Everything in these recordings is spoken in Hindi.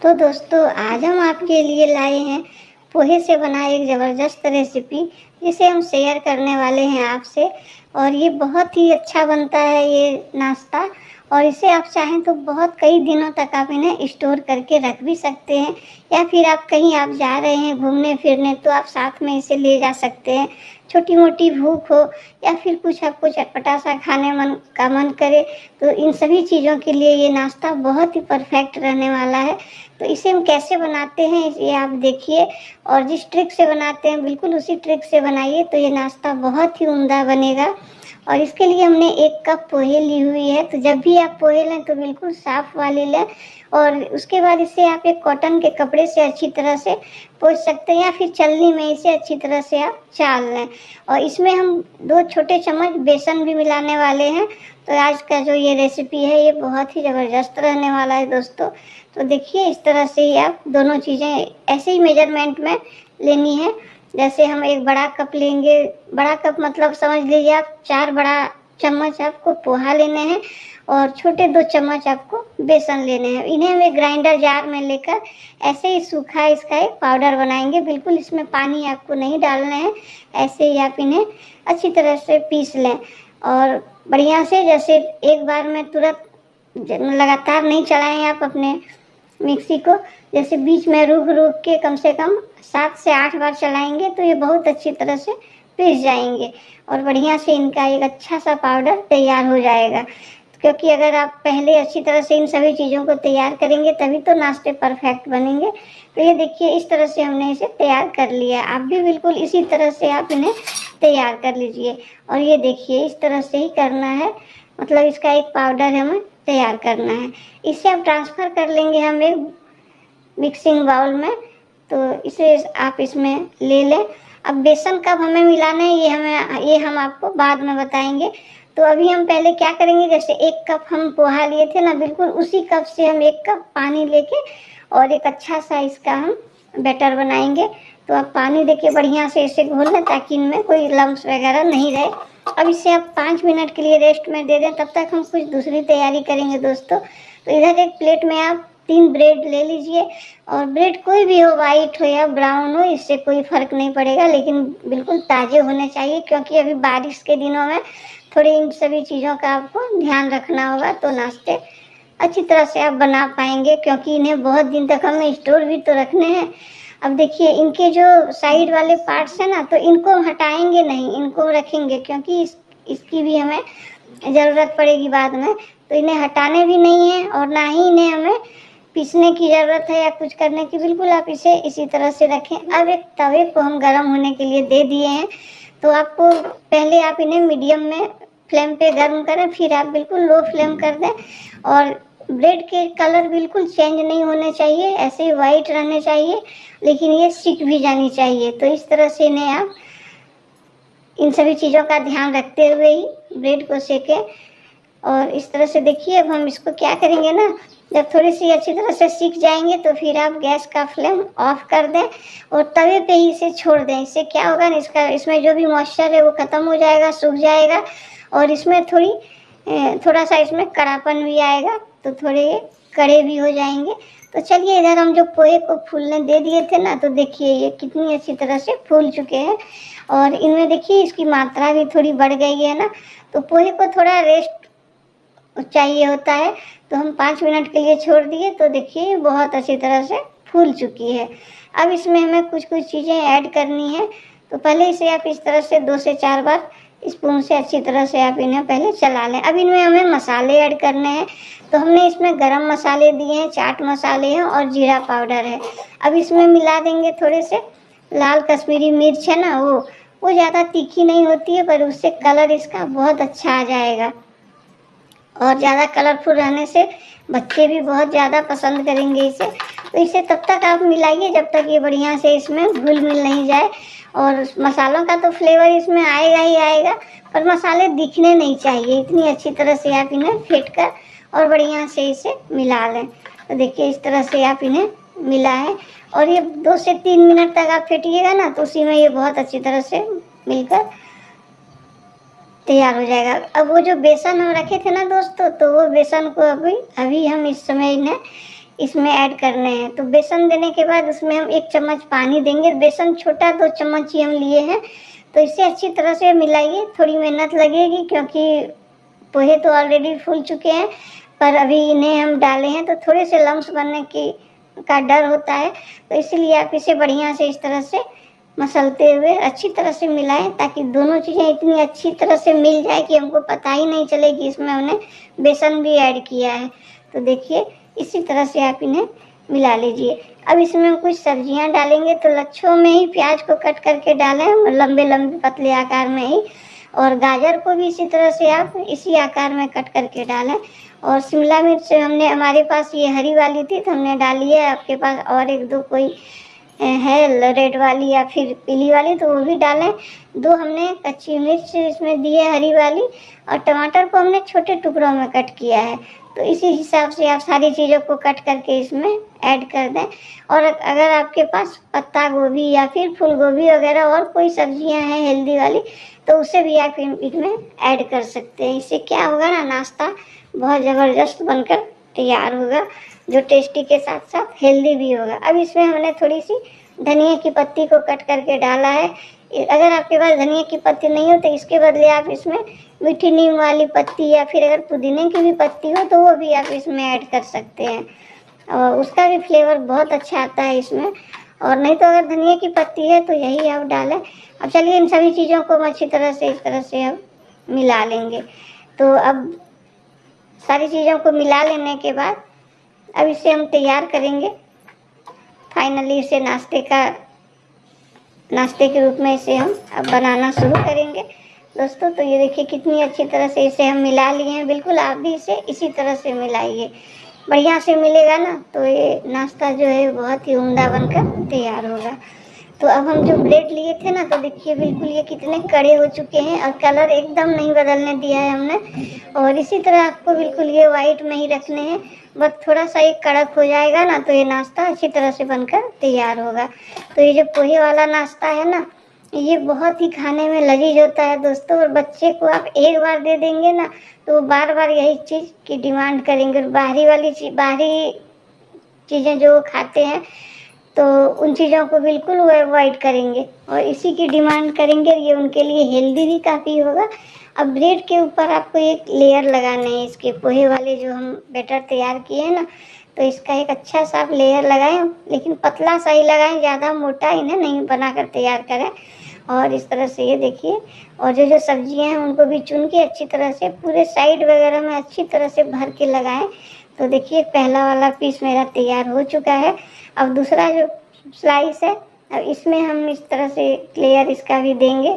तो दोस्तों आज हम आपके लिए लाए हैं पोहे से बना एक ज़बरदस्त रेसिपी जिसे हम शेयर करने वाले हैं आपसे। और ये बहुत ही अच्छा बनता है ये नाश्ता। और इसे आप चाहें तो बहुत कई दिनों तक आप इन्हें स्टोर करके रख भी सकते हैं, या फिर आप कहीं आप जा रहे हैं घूमने फिरने तो आप साथ में इसे ले जा सकते हैं। छोटी मोटी भूख हो या फिर कुछ आपको चटपटा सा खाने मन करे तो इन सभी चीज़ों के लिए ये नाश्ता बहुत ही परफेक्ट रहने वाला है। तो इसे हम कैसे बनाते हैं ये आप देखिए, और जिस ट्रिक से बनाते हैं बिल्कुल उसी ट्रिक से बनाइए तो ये नाश्ता बहुत ही उम्दा बनेगा। और इसके लिए हमने 1 कप पोहे ली हुई है। तो जब भी आप पोहे लें तो बिल्कुल साफ़ वाली लें, और उसके बाद इसे आप एक कॉटन के कपड़े से अच्छी तरह से पोंछ सकते हैं, या फिर छलनी में इसे अच्छी तरह से आप चाल लें। और इसमें हम 2 छोटे चम्मच बेसन भी मिलाने वाले हैं। तो आज का जो ये रेसिपी है ये बहुत ही ज़बरदस्त रहने वाला है दोस्तों। तो देखिए इस तरह से ही आप दोनों चीज़ें ऐसे ही मेजरमेंट में लेनी है। जैसे हम एक बड़ा कप लेंगे, बड़ा कप मतलब समझ लीजिए आप 4 बड़ा चम्मच आपको पोहा लेने हैं और छोटे 2 चम्मच आपको बेसन लेने हैं। इन्हें हमें ग्राइंडर जार में लेकर ऐसे ही सूखा इसका एक पाउडर बनाएंगे। बिल्कुल इसमें पानी आपको नहीं डालना है, ऐसे ही आप इन्हें अच्छी तरह से पीस लें। और बढ़िया से, जैसे एक बार में तुरंत लगातार नहीं चलाएं आप अपने मिक्सी को, जैसे बीच में रुक रुक के कम से कम 7 से 8 बार चलाएंगे तो ये बहुत अच्छी तरह से पीस जाएंगे और बढ़िया से इनका एक अच्छा सा पाउडर तैयार हो जाएगा। क्योंकि अगर आप पहले अच्छी तरह से इन सभी चीज़ों को तैयार करेंगे तभी तो नाश्ते परफेक्ट बनेंगे। तो ये देखिए इस तरह से हमने इसे तैयार कर लिया। आप भी बिल्कुल इसी तरह से आप इन्हें तैयार कर लीजिए। और ये देखिए इस तरह से ही करना है, मतलब इसका एक पाउडर हमें तैयार करना है। इसे आप ट्रांसफ़र कर लेंगे हम एक मिक्सिंग बाउल में। तो इसे आप इसमें ले लें। अब बेसन कब हमें मिलाना है ये हम आपको बाद में बताएंगे। तो अभी हम पहले क्या करेंगे, जैसे 1 कप हम पोहा लिए थे ना, बिल्कुल उसी कप से हम 1 कप पानी लेके और एक अच्छा सा इसका हम बैटर बनाएंगे। तो आप पानी देके बढ़िया से इसे घोल लें ताकि इनमें कोई लम्स वगैरह नहीं रहे। अब इसे आप 5 मिनट के लिए रेस्ट में दे दें, तब तक हम कुछ दूसरी तैयारी करेंगे दोस्तों। तो इधर एक प्लेट में आप 3 ब्रेड ले लीजिए, और ब्रेड कोई भी हो, वाइट हो या ब्राउन हो, इससे कोई फ़र्क नहीं पड़ेगा, लेकिन बिल्कुल ताज़े होने चाहिए क्योंकि अभी बारिश के दिनों में थोड़ी इन सभी चीज़ों का आपको ध्यान रखना होगा। तो नाश्ते अच्छी तरह से आप बना पाएंगे क्योंकि इन्हें बहुत दिन तक हमें स्टोर भी तो रखने हैं। अब देखिए इनके जो साइड वाले पार्ट्स हैं ना, तो इनको हम हटाएंगे नहीं, इनको रखेंगे क्योंकि इसकी भी हमें ज़रूरत पड़ेगी बाद में। तो इन्हें हटाने भी नहीं है और ना ही इन्हें हमें पीसने की ज़रूरत है या कुछ करने की। बिल्कुल आप इसे इसी तरह से रखें। अब एक तवे को हम गर्म होने के लिए दे दिए हैं। तो आपको पहले आप इन्हें मीडियम में फ्लेम पे गर्म करें, फिर आप बिल्कुल लो फ्लेम कर दें। और ब्रेड के कलर बिल्कुल चेंज नहीं होने चाहिए, ऐसे ही वाइट रहने चाहिए, लेकिन ये सिक भी जानी चाहिए। तो इस तरह से इन्हें आप इन सभी चीज़ों का ध्यान रखते हुए ही ब्रेड को सेकें। और इस तरह से देखिए अब हम इसको क्या करेंगे ना, जब थोड़ी सी अच्छी तरह से सीख जाएंगे तो फिर आप गैस का फ्लेम ऑफ कर दें और तवे पे ही इसे छोड़ दें। इससे क्या होगा ना, इसमें जो भी मॉइस्चर है वो ख़त्म हो जाएगा, सूख जाएगा, और इसमें थोड़ा सा इसमें कड़ापन भी आएगा, तो थोड़े ये कड़े भी हो जाएंगे। तो चलिए इधर हम जो पोहे को फूलने दे दिए थे ना, तो देखिए ये कितनी अच्छी तरह से फूल चुके हैं और इनमें देखिए इसकी मात्रा भी थोड़ी बढ़ गई है ना। तो पोहे को थोड़ा रेस्ट चाहिए होता है, तो हम 5 मिनट के लिए छोड़ दिए। तो देखिए बहुत अच्छी तरह से फूल चुकी है। अब इसमें हमें कुछ चीज़ें ऐड करनी है। तो पहले इसे आप इस तरह से 2 से 4 बार स्पून से अच्छी तरह से आप इन्हें पहले चला लें। अब इनमें हमें मसाले ऐड करने हैं। तो हमने इसमें गरम मसाले दिए हैं, चाट मसाले हैं और जीरा पाउडर है। अब इसमें मिला देंगे थोड़े से लाल कश्मीरी मिर्च है ना, वो ज़्यादा तीखी नहीं होती है, पर उससे कलर इसका बहुत अच्छा आ जाएगा। और ज़्यादा कलरफुल रहने से बच्चे भी बहुत ज़्यादा पसंद करेंगे इसे। तो इसे तब तक आप मिलाइए जब तक ये बढ़िया से इसमें घुल मिल नहीं जाए। और मसालों का तो फ्लेवर इसमें आएगा ही आएगा, पर मसाले दिखने नहीं चाहिए। इतनी अच्छी तरह से आप इन्हें फेंट कर और बढ़िया से इसे मिला लें। तो देखिए इस तरह से आप इन्हें मिलाएं और ये 2 से 3 मिनट तक आप फेंटिएगा ना, तो उसी में ये बहुत अच्छी तरह से मिलकर तैयार हो जाएगा। अब वो जो बेसन हम रखे थे ना दोस्तों, तो वो बेसन को अभी हम इस समय इन्हें इसमें ऐड करने हैं। तो बेसन देने के बाद उसमें हम 1 चम्मच पानी देंगे। बेसन छोटा 2 चम्मच ही हम लिए हैं। तो इसे अच्छी तरह से मिलाइए। थोड़ी मेहनत लगेगी क्योंकि पोहे तो ऑलरेडी फूल चुके हैं, पर अभी इन्हें हम डाले हैं तो थोड़े से लम्स बनने की का डर होता है। तो इसीलिए आप इसे बढ़िया से इस तरह से मसलते हुए अच्छी तरह से मिलाएं, ताकि दोनों चीज़ें इतनी अच्छी तरह से मिल जाए कि हमको पता ही नहीं चले कि इसमें हमने बेसन भी ऐड किया है। तो देखिए इसी तरह से आप इन्हें मिला लीजिए। अब इसमें हम कुछ सब्जियां डालेंगे। तो लच्छों में ही प्याज को कट करके डालें, लंबे लंबे पतले आकार में ही, और गाजर को भी इसी तरह से आप इसी आकार में कट करके डालें। और शिमला मिर्च हमने, हमारे पास ये हरी वाली थी तो हमने डाली है। आपके पास और 1-2 कोई है रेड वाली या फिर पीली वाली तो वो भी डालें। 2 हमने कच्ची मिर्च इसमें दी है हरी वाली, और टमाटर को हमने छोटे टुकड़ों में कट किया है। तो इसी हिसाब से आप सारी चीज़ों को कट करके इसमें ऐड कर दें। और अगर आपके पास पत्ता गोभी या फिर फूल गोभी वगैरह और कोई सब्जियां हैं हेल्दी वाली, तो उसे भी आप इसमें ऐड कर सकते हैं। इससे क्या होगा ना, नाश्ता बहुत ज़बरदस्त बनकर तैयार होगा, जो टेस्टी के साथ साथ हेल्दी भी होगा। अब इसमें हमने थोड़ी सी धनिया की पत्ती को कट करके डाला है। अगर आपके पास धनिया की पत्ती नहीं हो तो इसके बदले आप इसमें मीठी नीम वाली पत्ती या फिर अगर पुदीने की भी पत्ती हो तो वो भी आप इसमें ऐड कर सकते हैं, और उसका भी फ्लेवर बहुत अच्छा आता है इसमें। और नहीं तो अगर धनिया की पत्ती है तो यही आप डालें। अब चलिए इन सभी चीज़ों को हम अच्छी तरह से इस तरह से हम मिला लेंगे। तो अब सारी चीज़ों को मिला लेने के बाद अब इसे हम तैयार करेंगे। फाइनली इसे नाश्ते के रूप में इसे हम अब बनाना शुरू करेंगे दोस्तों। तो ये देखिए कितनी अच्छी तरह से इसे हम मिला लिए हैं। बिल्कुल आप भी इसे इसी तरह से मिलाइए, बढ़िया से मिलेगा ना तो ये नाश्ता जो है बहुत ही उम्दा बनकर तैयार होगा। तो अब हम जो ब्रेड लिए थे ना, तो देखिए बिल्कुल ये कितने कड़े हो चुके हैं और कलर एकदम नहीं बदलने दिया है हमने। और इसी तरह आपको बिल्कुल ये वाइट में ही रखने हैं। बस थोड़ा सा ये कड़क हो जाएगा ना तो ये नाश्ता अच्छी तरह से बनकर तैयार होगा। तो ये जो पोहे वाला नाश्ता है ना, ये बहुत ही खाने में लजीज होता है दोस्तों। और बच्चे को आप एक बार दे देंगे ना तो वो बार बार यही चीज़ की डिमांड करेंगे। और बाहरी चीज़ें जो खाते हैं तो उन चीज़ों को बिल्कुल वो अवॉइड करेंगे और इसी की डिमांड करेंगे। ये उनके लिए हेल्दी भी काफ़ी होगा। अब ब्रेड के ऊपर आपको एक लेयर लगाना है, इसके पोहे वाले जो हम बैटर तैयार किए हैं ना, तो इसका एक अच्छा सा आप लेयर लगाएं, लेकिन पतला सा ही लगाएं, ज़्यादा मोटा इन्हें नहीं बनाकर तैयार करें। और इस तरह से ये देखिए, और जो सब्जियां हैं उनको भी चुन के अच्छी तरह से पूरे साइड वगैरह में अच्छी तरह से भर के लगाएं। तो देखिए पहला वाला पीस मेरा तैयार हो चुका है। अब दूसरा जो स्लाइस है, अब इसमें हम इस तरह से लेयर इसका भी देंगे।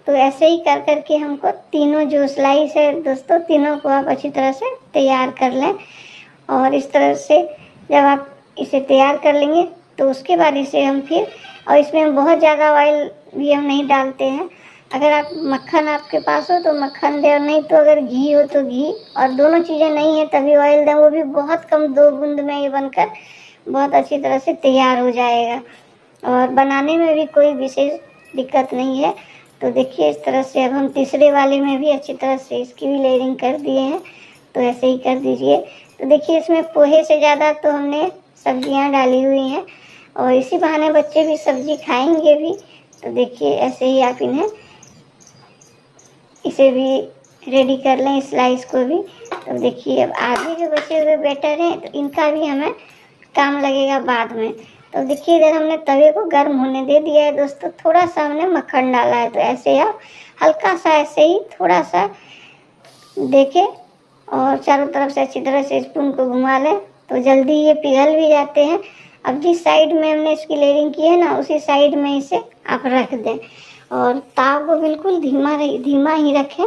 तो ऐसे ही कर करके हमको तीनों जो स्लाइस है दोस्तों, तीनों को आप अच्छी तरह से तैयार कर लें। और इस तरह से जब आप इसे तैयार कर लेंगे तो उसके बाद इसे हम फिर, और इसमें हम बहुत ज़्यादा ऑयल भी हम नहीं डालते हैं। अगर आप मक्खन आपके पास हो तो मक्खन दें, और नहीं तो अगर घी हो तो घी, और दोनों चीज़ें नहीं है तभी ऑयल दें, वो भी बहुत कम 2 बूंद में ये बनकर बहुत अच्छी तरह से तैयार हो जाएगा। और बनाने में भी कोई विशेष दिक्कत नहीं है। तो देखिए इस तरह से अब हम तीसरे वाले में भी अच्छी तरह से इसकी भी लेयरिंग कर दिए हैं। तो ऐसे ही कर दीजिए। तो देखिए इसमें पोहे से ज़्यादा तो हमने सब्जियां डाली हुई हैं और इसी बहाने बच्चे भी सब्जी खाएंगे भी। तो देखिए ऐसे ही आप इसे भी रेडी कर लें, स्लाइस को भी। तो देखिए अब आगे जो बचे हुए बैटर हैं तो इनका भी हमें काम लगेगा बाद में। तो देखिए इधर हमने तवे को गर्म होने दे दिया है दोस्तों, थोड़ा सा हमने मक्खन डाला है। तो ऐसे आप हल्का सा ऐसे ही थोड़ा सा देखें और चारों तरफ से अच्छी तरह से स्पून को घुमा लें तो जल्दी ये पिघल भी जाते हैं। अब जिस साइड में हमने इसकी लेयरिंग की है ना, उसी साइड में इसे आप रख दें और ताव को बिल्कुल धीमा ही रखें।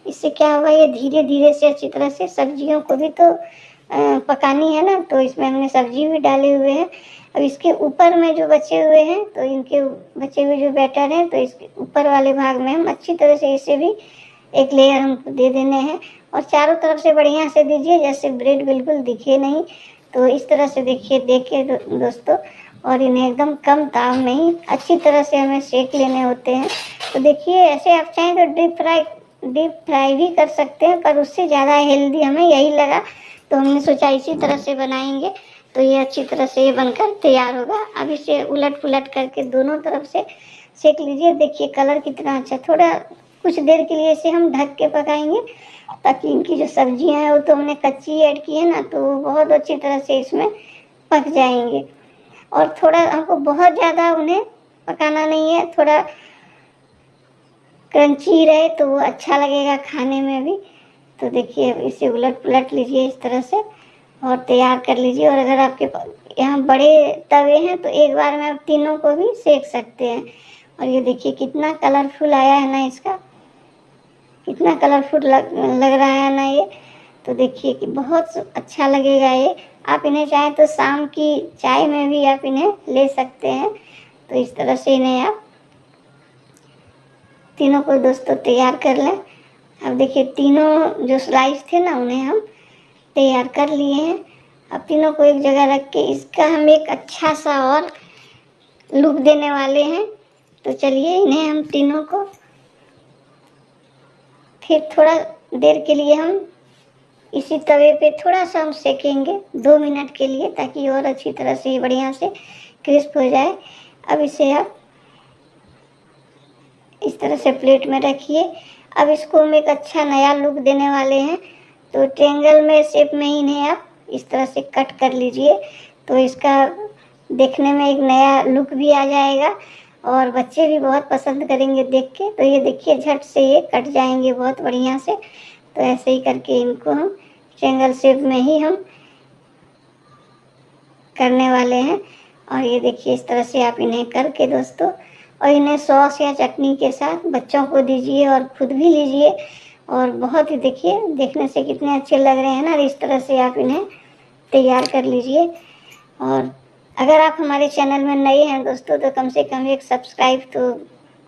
इससे क्या होगा, ये धीरे धीरे से अच्छी तरह से सब्जियों को भी तो पकानी है ना। तो इसमें हमने सब्जी भी डाले हुए हैं। अब इसके ऊपर में जो बचे हुए हैं, तो इनके बचे हुए जो बैटर हैं, तो इसके ऊपर वाले भाग में हम अच्छी तरह से इसे भी एक लेयर हमको दे देने हैं और चारों तरफ से बढ़िया से दीजिए, जैसे ब्रेड बिल्कुल दिखे नहीं। तो इस तरह से देखिए दोस्तों, और इन्हें एकदम कम ताव में ही अच्छी तरह से हमें सेक लेने होते हैं। तो देखिए ऐसे आप चाहें तो डीप फ्राई भी कर सकते हैं, पर उससे ज़्यादा हेल्दी हमें यही लगा तो हमने सोचा इसी तरह से बनाएंगे। तो ये अच्छी तरह से ये बनकर तैयार होगा। अब इसे उलट पुलट करके दोनों तरफ से सेक लीजिए। देखिए कलर कितना अच्छा, थोड़ा कुछ देर के लिए इसे हम ढक के पकाएंगे, ताकि इनकी जो सब्जियां हैं वो तो हमने कच्ची ऐड की है ना, तो वो बहुत अच्छी तरह से इसमें पक जाएंगे। और थोड़ा हमको बहुत ज़्यादा उन्हें पकाना नहीं है, थोड़ा क्रंची रहे तो वो अच्छा लगेगा खाने में भी। तो देखिए इसे उलट पुलट लीजिए इस तरह से और तैयार कर लीजिए। और अगर आपके यहाँ बड़े तवे हैं तो एक बार में आप तीनों को भी सेक सकते हैं। और ये देखिए कितना कलरफुल आया है ना, इसका कितना कलरफुल लग रहा है ना ये। तो देखिए कि बहुत अच्छा लगेगा ये। आप इन्हें चाहें तो शाम की चाय में भी आप इन्हें ले सकते हैं। तो इस तरह से इन्हें आप तीनों को दोस्तों तैयार कर लें। अब देखिए तीनों जो स्लाइस थे ना उन्हें हम तैयार कर लिए हैं। अब तीनों को एक जगह रख के इसका हम एक अच्छा सा और लुक देने वाले हैं। तो चलिए इन्हें हम तीनों को फिर थोड़ा देर के लिए हम इसी तवे पे थोड़ा सा हम सेकेंगे 2 मिनट के लिए, ताकि और अच्छी तरह से बढ़िया से क्रिस्प हो जाए। अब इसे आप इस तरह से प्लेट में रखिए। अब इसको हम एक अच्छा नया लुक देने वाले हैं। तो ट्रायंगल में शेप में ही इन्हें आप इस तरह से कट कर लीजिए, तो इसका देखने में एक नया लुक भी आ जाएगा और बच्चे भी बहुत पसंद करेंगे देख के। तो ये देखिए झट से ये कट जाएंगे बहुत बढ़िया से। तो ऐसे ही करके इनको हम ट्रायंगल शेप में ही हम करने वाले हैं। और ये देखिए इस तरह से आप इन्हें करके दोस्तों, और इन्हें सॉस या चटनी के साथ बच्चों को दीजिए और खुद भी लीजिए। और बहुत ही देखिए देखने से कितने अच्छे लग रहे हैं ना। इस तरह से आप इन्हें तैयार कर लीजिए। और अगर आप हमारे चैनल में नए हैं दोस्तों तो कम से कम एक सब्सक्राइब तो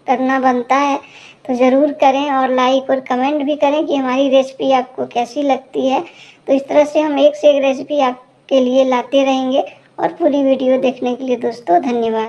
करना बनता है, तो ज़रूर करें और लाइक और कमेंट भी करें कि हमारी रेसिपी आपको कैसी लगती है। तो इस तरह से हम एक से एक रेसिपी आपके लिए लाते रहेंगे। और पूरी वीडियो देखने के लिए दोस्तों धन्यवाद।